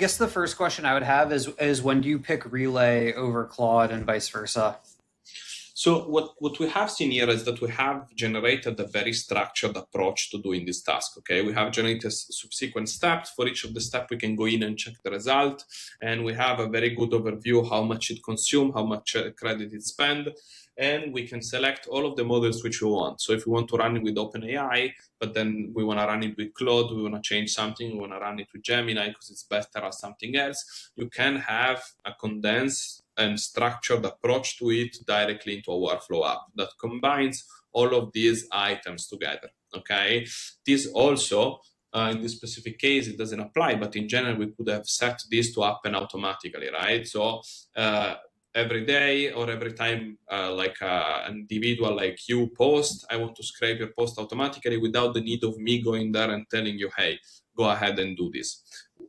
I guess the first question I would have is when do you pick Relay over Claude and vice versa? So what we have seen here is that we have generated a very structured approach to doing this task. Okay, we have generated subsequent steps. For each of the steps, we can go in and check the result, and we have a very good overview how much it consumes, how much credit it spend, and we can select all of the models which we want. So if we want to run it with OpenAI, but then we want to run it with Claude, we want to change something, we want to run it with Gemini because it's better as something else, you can have a condensed and structured approach to it directly into a workflow app that combines all of these items together. Okay, this also in this specific case it doesn't apply, but in general we could have set this to happen automatically, right? So every day or every time like an individual like you post, I want to scrape your post automatically without the need of me going there and telling you, hey, go ahead and do this.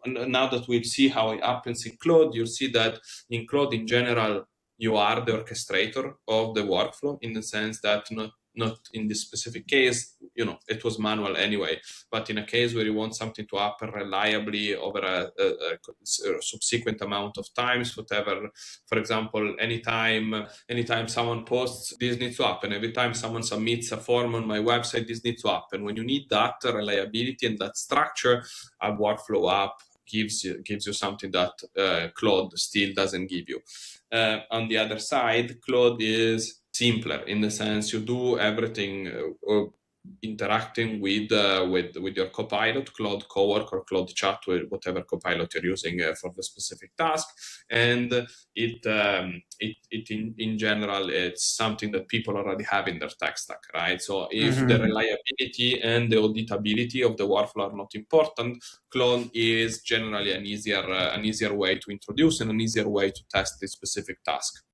Now that we see how it happens in Claude, you'll see that in Claude in general, you are the orchestrator of the workflow in the sense that not in this specific case, it was manual anyway, but in a case where you want something to happen reliably over a subsequent amount of times, whatever, for example, anytime someone posts, this needs to happen. Every time someone submits a form on my website, this needs to happen. When you need that reliability and that structure, a workflow app gives you something that Claude still doesn't give you. On the other side, Claude is simpler in the sense you do everything interacting with your copilot, Claude Cowork or Claude Chat, whatever copilot you're using for the specific task, and it in general it's something that people already have in their tech stack, right? So if the reliability and the auditability of the workflow are not important, Claude is generally an easier way to introduce and an easier way to test this specific task.